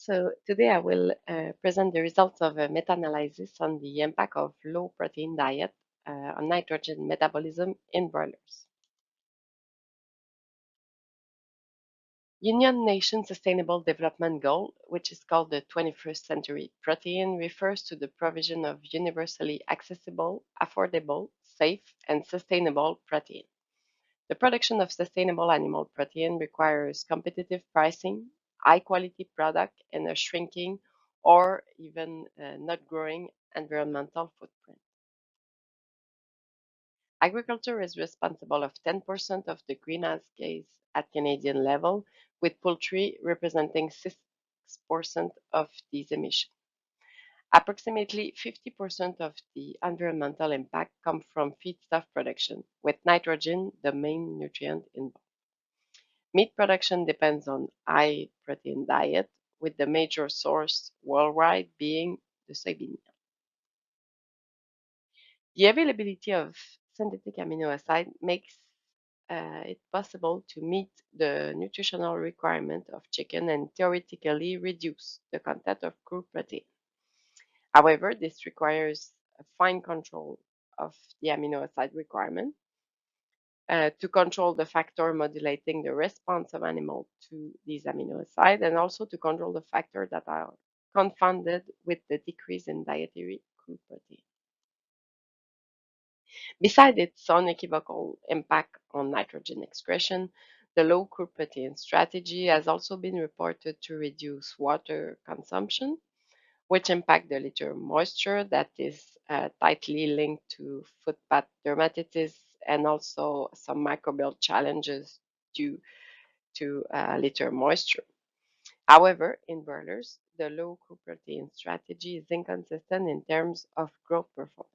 So today I will present the results of a meta-analysis on the impact of low-protein diet on nitrogen metabolism in broilers. United Nations Sustainable Development Goal, which is called the 21st Century Protein, refers to the provision of universally accessible, affordable, safe, and sustainable protein. The production of sustainable animal protein requires competitive pricing, high-quality product, and a shrinking or even not growing environmental footprint. Agriculture is responsible of 10% of the greenhouse gas at Canadian level, with poultry representing 6% of these emissions. Approximately 50% of the environmental impact comes from feedstuff production, with nitrogen the main nutrient involved. Meat production depends on high protein diet, with the major source worldwide being the soybean meal. The availability of synthetic amino acid makes it possible to meet the nutritional requirement of chicken and theoretically reduce the content of crude protein. However, this requires a fine control of the amino acid requirement to control the factor modulating the response of animal to these amino acids, and also to control the factors that are confounded with the decrease in dietary crude protein. Besides its unequivocal impact on nitrogen excretion, the low crude protein strategy has also been reported to reduce water consumption, which impact the litter moisture that is tightly linked to foot path dermatitis and also some microbial challenges due to litter moisture. However, in broilers, the low crude protein strategy is inconsistent in terms of growth performance.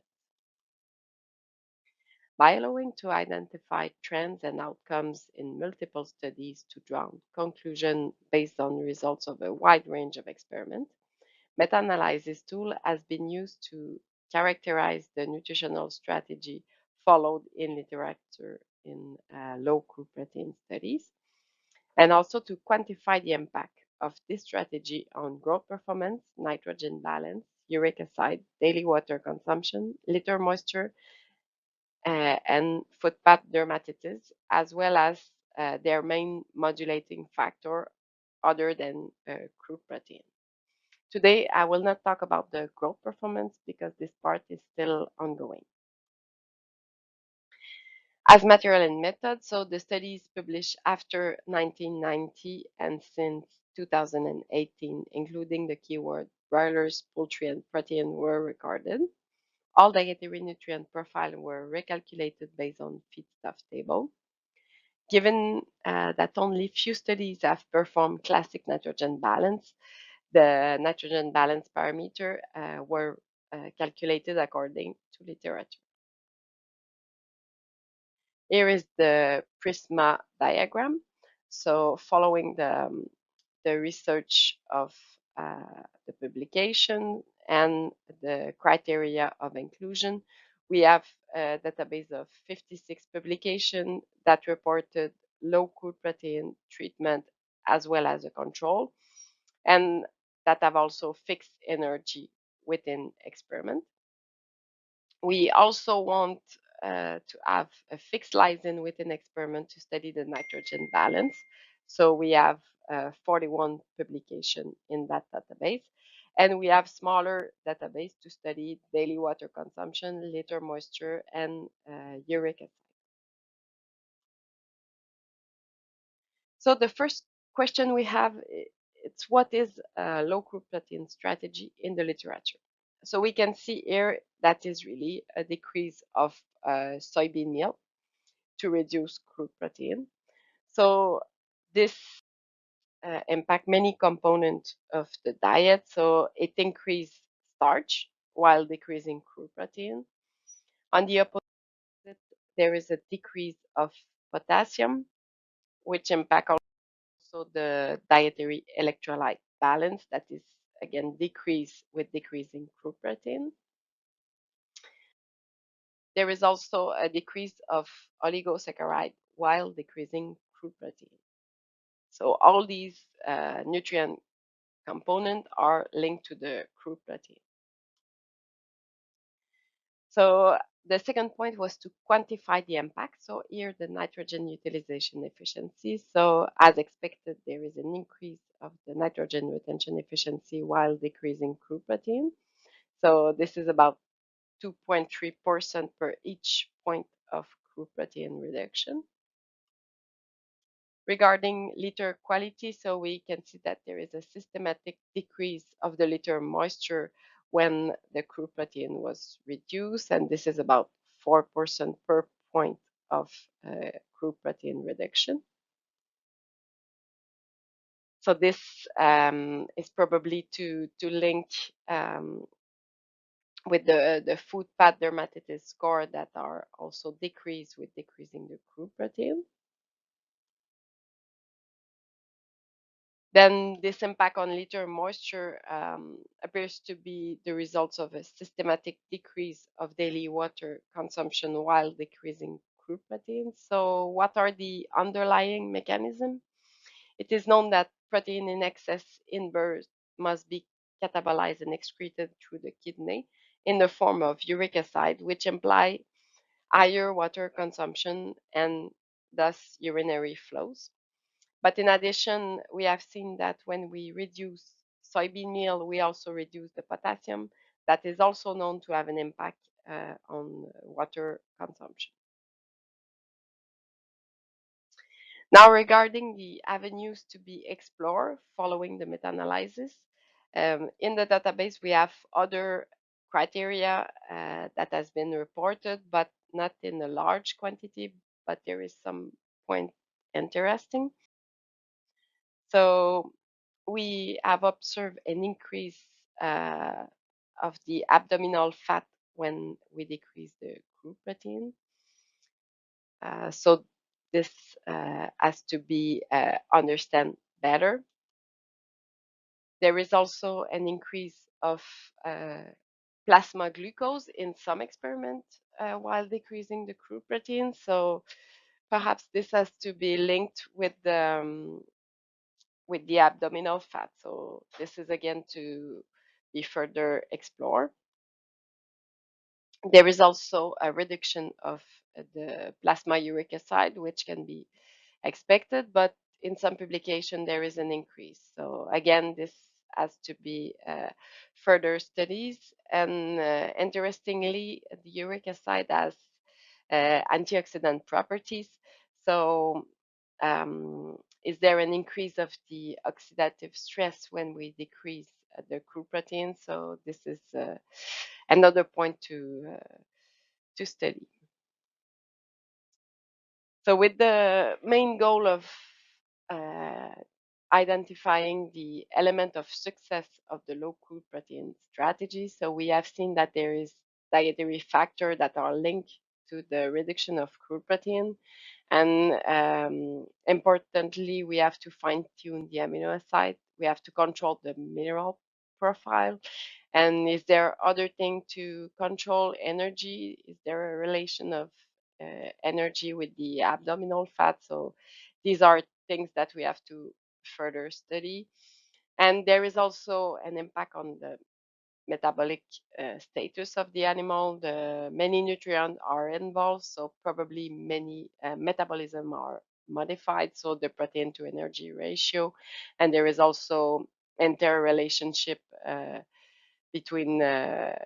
By allowing to identify trends and outcomes in multiple studies to draw conclusions based on results of a wide range of experiments, meta-analysis tool has been used to characterize the nutritional strategy followed in literature in low crude protein studies, and also to quantify the impact of this strategy on growth performance, nitrogen balance, uric acid, daily water consumption, litter moisture, and foot path dermatitis, as well as their main modulating factor other than crude protein. Today, I will not talk about the growth performance because this part is still ongoing. As material and method, so the studies published after 1990 and since 2018, including the keyword broilers, poultry, and protein, were recorded. All dietary nutrient profiles were recalculated based on feedstuff table. Given that only few studies have performed classic nitrogen balance, the nitrogen balance parameter were calculated according to literature. Here is the Prisma diagram. So following the research of the publication and the criteria of inclusion, we have a database of 56 publications that reported low crude protein treatment as well as a control, and that have also fixed energy within experiment. We also want to have a fixed lysine within experiment to study the nitrogen balance. So we have 41 publications in that database. And we have smaller database to study daily water consumption, litter moisture, and uric acid. So the first question we have, it's what is a low crude protein strategy in the literature? So we can see here that is really a decrease of soybean meal to reduce crude protein. So this impact many components of the diet. So it increases starch while decreasing crude protein. On the opposite, there is a decrease of potassium, which impact also the dietary electrolyte balance that is again decreased with decreasing crude protein. There is also a decrease of oligosaccharide while decreasing crude protein. So all these nutrient component are linked to the crude protein. So the second point was to quantify the impact. So here the nitrogen utilization efficiency. So as expected, there is an increase of the nitrogen retention efficiency while decreasing crude protein. So this is about 2.3% per each point of crude protein reduction. Regarding litter quality, so we can see that there is a systematic decrease of the litter moisture when the crude protein was reduced, and this is about 4% per point of crude protein reduction. So this is probably to link with the food path dermatitis score that are also decreased with decreasing the crude protein. Then this impact on litter moisture appears to be the results of a systematic decrease of daily water consumption while decreasing crude protein. So what are the underlying mechanisms? It is known that protein in excess in birds must be catabolized and excreted through the kidney in the form of uric acid, which imply higher water consumption and thus urinary flows. But in addition, we have seen that when we reduce soybean meal, we also reduce the potassium. That is also known to have an impact on water consumption. Now, regarding the avenues to be explored following the meta-analysis, in the database, we have other criteria that has been reported, but not in a large quantity, but there is some point interesting. So we have observed an increase of the abdominal fat when we decrease the crude protein. So this has to be understand better. There is also an increase of plasma glucose in some experiments while decreasing the crude protein. So perhaps this has to be linked with the abdominal fat. So this is again to be further explored. There is also a reduction of the plasma uric acid, which can be expected, but in some publication there is an increase. So again, this has to be further studies. And interestingly, the uric acid has antioxidant properties. So is there an increase of the oxidative stress when we decrease the crude protein? So this is another point to study. So with the main goal of uh, identifying the element of success of the low crude protein strategy, so we have seen that there is dietary factors that are linked to the reduction of crude protein. And importantly, we have to fine tune the amino acid. We have to control the mineral profile. And is there other thing to control energy? Is there a relation of energy with the abdominal fat? So these are things that we have to further study. And there is also an impact on the metabolic status of the animal. Many nutrients are involved, so probably many metabolism are modified, so the protein to energy ratio. And there is also interrelationship between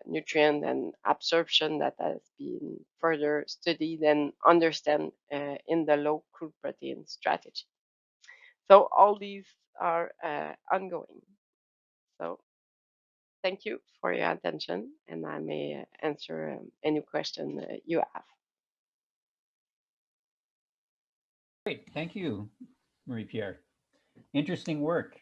nutrient and absorption that has been further studied and understand in the low crude protein strategy. So all these are ongoing. So thank you for your attention, and I may answer any question you have. Great, thank you, Marie-Pierre. Interesting work.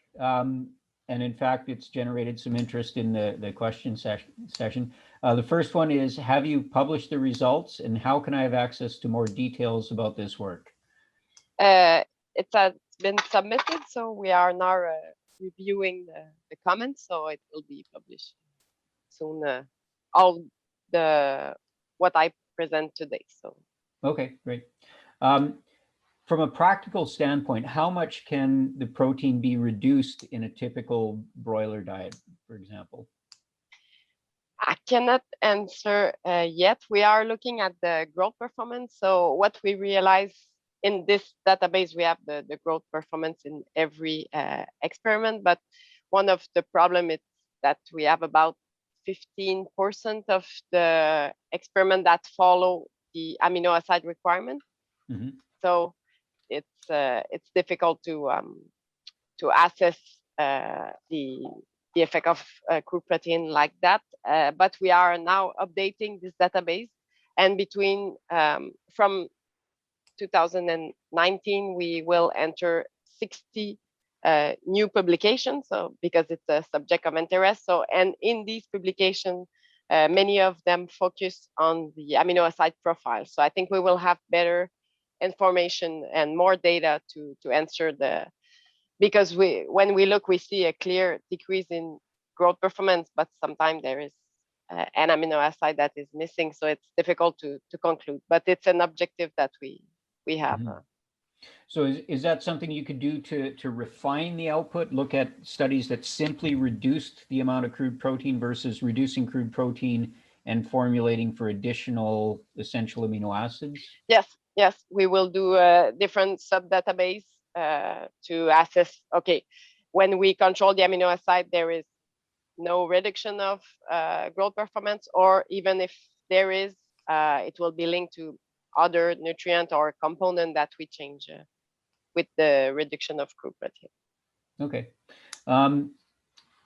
And in fact, it's generated some interest in the question session. The first one is, have you published the results, and how can I have access to more details about this work? It has been submitted, so we are now reviewing the comments, so it will be published soon. All what I present today. So okay, great. from a practical standpoint, how much can the protein be reduced in a typical broiler diet, for example? I cannot answer yet. We are looking at the growth performance. So what we realize in this database, we have the growth performance in every experiment, but one of the problem is that we have about 15% of the experiment that follow the amino acid requirement. Mm-hmm. So it's difficult to assess the effect of crude protein like that. But we are now updating this database, and between from 2019 we will enter 60 new publications. So because it's a subject of interest. So and in these publications, many of them focus on the amino acid profile. So I think we will have better information and more data to answer the, because when we look, we see a clear decrease in growth performance, but sometimes there is an amino acid that is missing, so it's difficult to conclude. But it's an objective that we have. Mm-hmm. So is that something you could do to refine the output? Look at studies that simply reduced the amount of crude protein versus reducing crude protein and formulating for additional essential amino acids? Yes, we will do a different sub-database to assess, okay, when we control the amino acid, there is no reduction of growth performance, or even if there is, it will be linked to other nutrient or component that we change with the reduction of crude protein. Okay.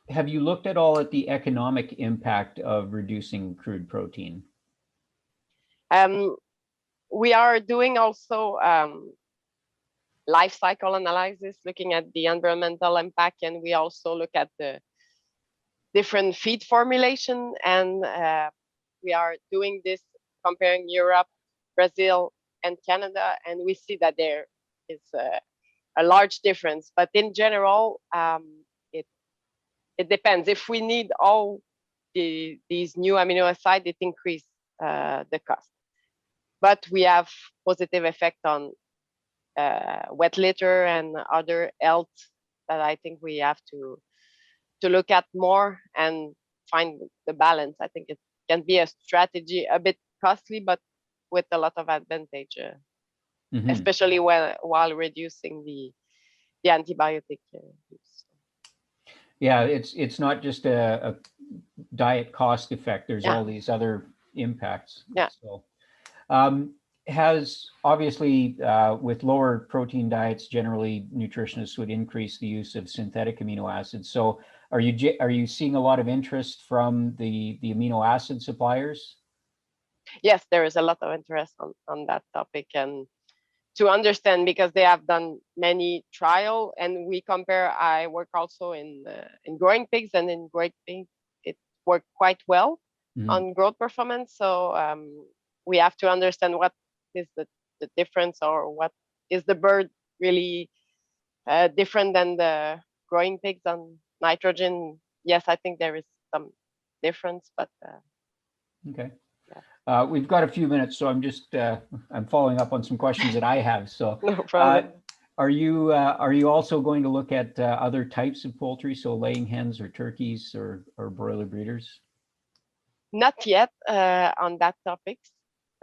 Have you looked at all at the economic impact of reducing crude protein? We are doing also life cycle analysis, looking at the environmental impact, and we also look at the different feed formulation, and we are doing this comparing Europe, Brazil, and Canada, and we see that there is a large difference. But in general, it depends. If we need all these new amino acids, it increases the cost. But we have positive effect on wet litter and other health that I think we have to look at more and find the balance. I think it can be a strategy, a bit costly, but with a lot of advantage, Mm-hmm. especially while reducing the antibiotic use. Yeah, it's not just a diet cost effect. There's all these other impacts. Yeah. So, has obviously with lower protein diets, generally nutritionists would increase the use of synthetic amino acids. So, are you seeing a lot of interest from the amino acid suppliers? Yes, there is a lot of interest on that topic, and to understand, because they have done many trial, and we compare. I work also in growing pigs, and in growing pigs it worked quite well on growth performance. So we have to understand what is the difference, or what is the bird really different than the growing pigs on nitrogen. Yes, I think there is some difference, but okay. We've got a few minutes, so I'm just I'm following up on some questions that I have. So, no problem. Are you also going to look at other types of poultry, so laying hens or turkeys or broiler breeders? Not yet on that topic.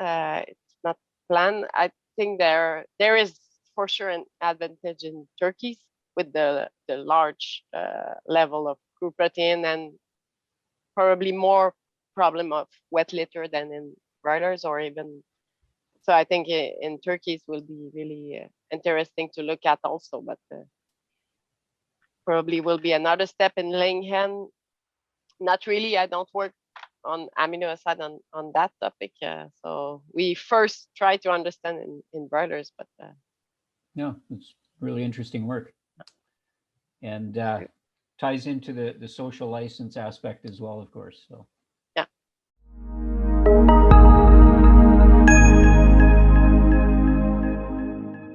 It's not planned. I think there is for sure an advantage in turkeys with the large level of crude protein, and probably more problem of wet litter than in broilers, or even. So I think in turkeys will be really interesting to look at also, but probably will be another step in laying hen. Not really. I don't work on amino acid on that topic. So we first try to understand in broilers, but no, it's really interesting work, and ties into the social license aspect as well, of course. So